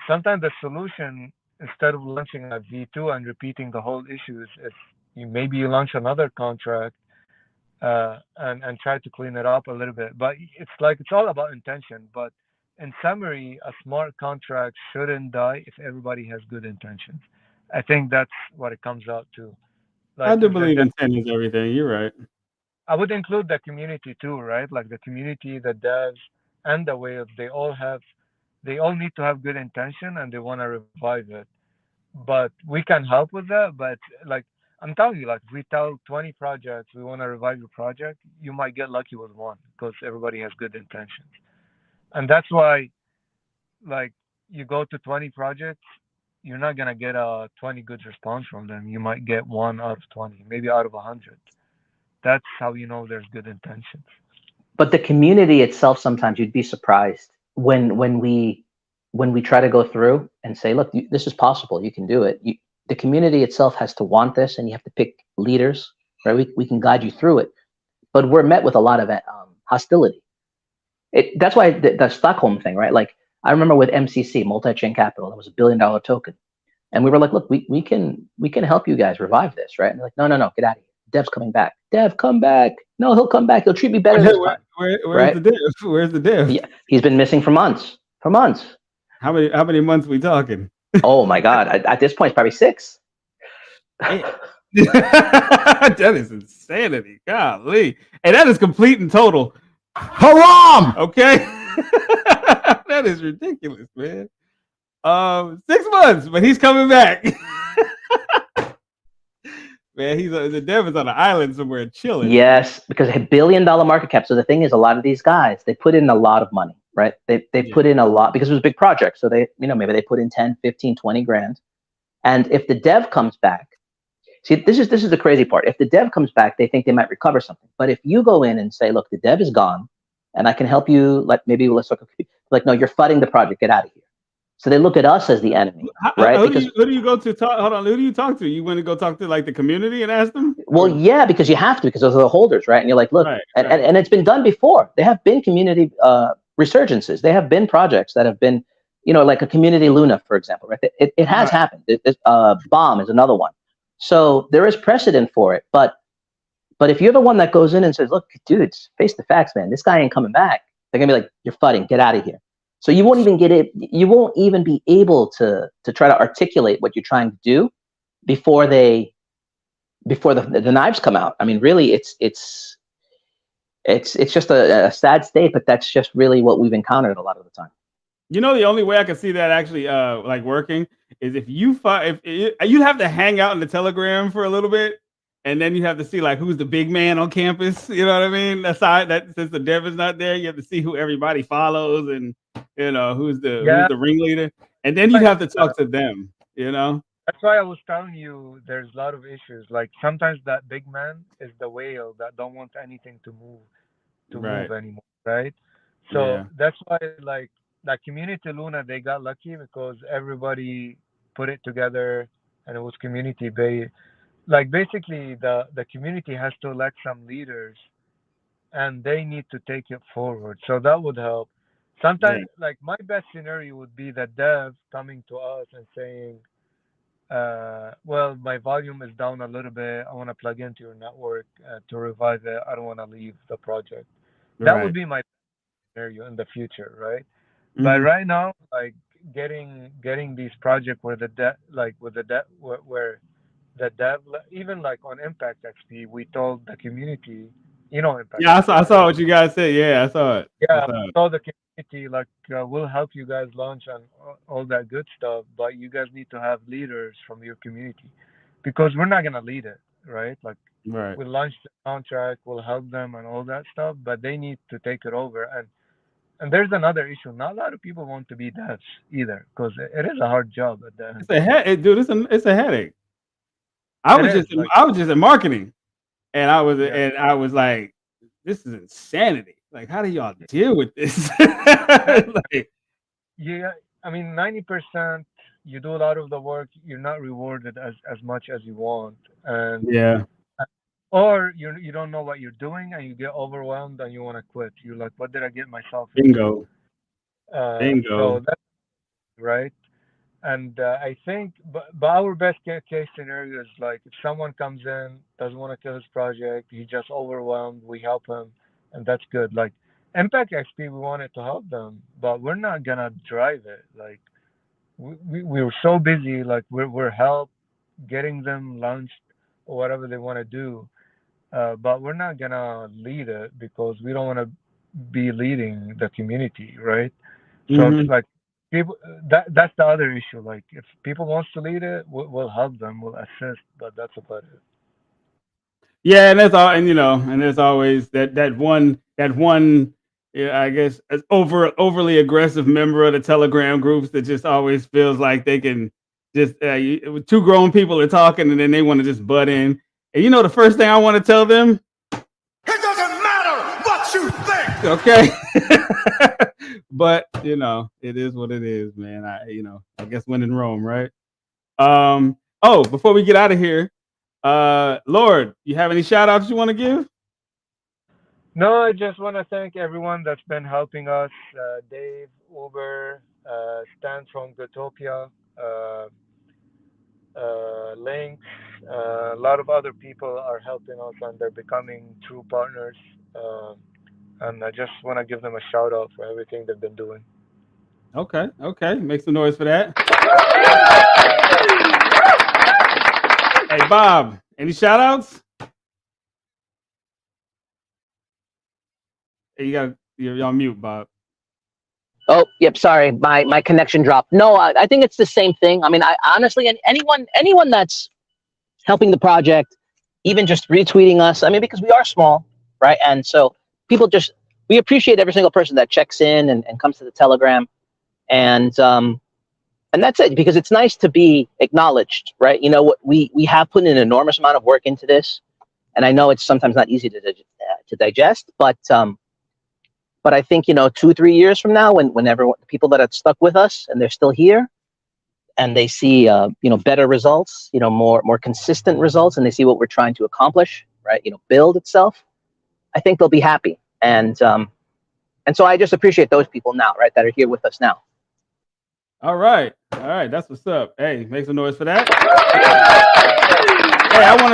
sometimes the solution, instead of launching a V2 and repeating the whole issues, is maybe you launch another contract and try to clean it up a little bit. But it's all about intention. But in summary, a smart contract shouldn't die if everybody has good intentions. I think that's what it comes out to. I do believe intent is everything. You're right. I would include the community too, right? Like the community, the devs, and the whales, they all need to have good intention and they want to revive it. But we can help with that. But like I'm telling you, like if we tell 20 projects we want to revive your project, you might get lucky with one because everybody has good intentions. And that's why, like, you go to 20 projects, you're not gonna get a 20 good response from them. You might get 1 out of 20, maybe out of 100. That's how you know there's good intentions. But the community itself, sometimes you'd be surprised when we try to go through and say, look, this is possible, you can do it. The community itself has to want this, and you have to pick leaders, right? We can guide you through it, but we're met with a lot of hostility. That's why the Stockholm thing, right? Like I remember with MCC, Multi-Chain Capital, that was $1 billion token, and we were like, look, we can help you guys revive this, right? And they're like, no, get out of here. Dev's coming back. Dev, come back. No, he'll come back. He'll treat me better this time. Where's the Dev? Where's the Dev? Yeah, he's been missing for months. How many months we talking? Oh my God! At this point, it's probably 6. That is insanity. Golly, and that is complete and total haram. Okay, that is ridiculous, man. 6 months, but he's coming back. Man, the Dev is on an island somewhere chilling. Yes, because $1 billion market cap. So the thing is, a lot of these guys, they put in a lot of money, right? They put in a lot because it was a big project. So they, maybe they put in 10, 15, 20 grand. And if the Dev comes back, see, this is the crazy part. If the Dev comes back, they think they might recover something. But if you go in and say, look, the Dev is gone, and I can help you, let's talk. Like, no, you're flooding the project. Get out of here. So they look at us as the enemy, right? Who do you go to talk? Hold on, who do you talk to? You want to go talk to like the community and ask them? Well, yeah, because you have to, because those are the holders, right? And you're like, look, and it's been done before. There have been community resurgences. There have been projects that have been, you know, like a community Luna, for example, right? It has happened. Bomb is another one. So there is precedent for it. But if you're the one that goes in and says, look, dudes, face the facts, man, this guy ain't coming back. They're gonna be like, you're fudding, get out of here. So you won't even get it. You won't even be able to try to articulate what you're trying to do before the knives come out. I mean, really, it's just a sad state, but that's just really what we've encountered a lot of the time. You know, the only way I can see that actually like working is if you have to hang out in the Telegram for a little bit, and then you have to see like who's the big man on campus. You know what I mean? Aside that, since the dev is not there, you have to see who everybody follows and you know who's the ringleader, and then you have to talk to them. You know. That's why I was telling you there's a lot of issues. Like sometimes that big man is the whale that don't want anything to move anymore, right? So that's why like that community Luna, they got lucky because everybody put it together and it was community based. Like basically the community has to elect some leaders and they need to take it forward. So that would help. Sometimes like my best scenario would be the dev coming to us and saying, well, my volume is down a little bit. I want to plug into your network to revive it. I don't want to leave the project. That would be my scenario in the future, right? Mm-hmm. But right now, like getting these projects where the dev, like with the dev, where the dev, even like on Impact XP, we told the community, you know, Impact. Yeah, I saw what you guys said. Yeah, I saw it. Yeah, I saw the community, like we'll help you guys launch and all that good stuff, but you guys need to have leaders from your community because we're not gonna lead it, right? Like we launched the contract, we'll help them and all that stuff, but they need to take it over. And there's another issue. Not a lot of people want to be devs either because it is a hard job at the end. It's a headache, dude. It's a headache. I was just in marketing, and I was like, this is insanity. Like, how do y'all deal with this? Like, yeah, I mean, 90% you do a lot of the work, you're not rewarded as much as you want, and or you don't know what you're doing and you get overwhelmed and you want to quit. You're like, what did I get myself into? Bingo. So that's right. And I think, but our best case scenario is like if someone comes in, doesn't want to kill his project, he's just overwhelmed, we help him, and that's good. Like Impact XP, we wanted to help them, but we're not gonna drive it. Like we were so busy, like we're help getting them launched or whatever they want to do, but we're not gonna lead it because we don't want to be leading the community, right? So it's like people. That's the other issue. Like if people wants to lead it, we'll help them, we'll assist, but that's about it. Yeah, and that's all. And you know, and there's always that one. Yeah, I guess as overly aggressive member of the Telegram groups that just always feels like they can just two grown people are talking and then they want to just butt in. And you know, the first thing I want to tell them, it doesn't matter what you think. Okay. But you know, it is what it is, man. I guess when in Rome, right? Before we get out of here, Lord, you have any shout outs you want to give? No, I just want to thank everyone that's been helping us. Dave, Uber, Stan from Gotopia, Link, a lot of other people are helping us and they're becoming true partners. And I just want to give them a shout out for everything they've been doing. Okay. Make some noise for that. Hey, Bob, any shout outs? Hey, you're on mute, Bob. Oh, yep. Sorry, my connection dropped. No, I think it's the same thing. I mean, I honestly, anyone that's helping the project, even just retweeting us. I mean, because we are small, right? And so we appreciate every single person that checks in and comes to the Telegram, and that's it. Because it's nice to be acknowledged, right? You know what, we have put an enormous amount of work into this, and I know it's sometimes not easy to digest, but But I think, 2-3 years from now, whenever people that are stuck with us and they're still here, and they see better results, more consistent results, and they see what we're trying to accomplish, right? Build itself, I think they'll be happy. And so I just appreciate those people now, right, that are here with us now. All right, that's what's up. Hey, make some noise for that. Hey, I want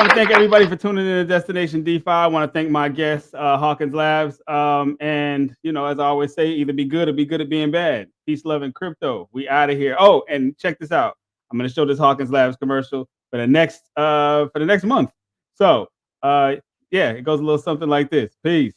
to thank everybody for tuning in to Destination DeFi. I want to thank my guests, Hawkins Labs. And as I always say, either be good or be good at being bad. Peace, love, and crypto. We out of here. Oh, and check this out. I'm going to show this Hawkins Labs commercial for the next month. So, yeah, it goes a little something like this. Peace.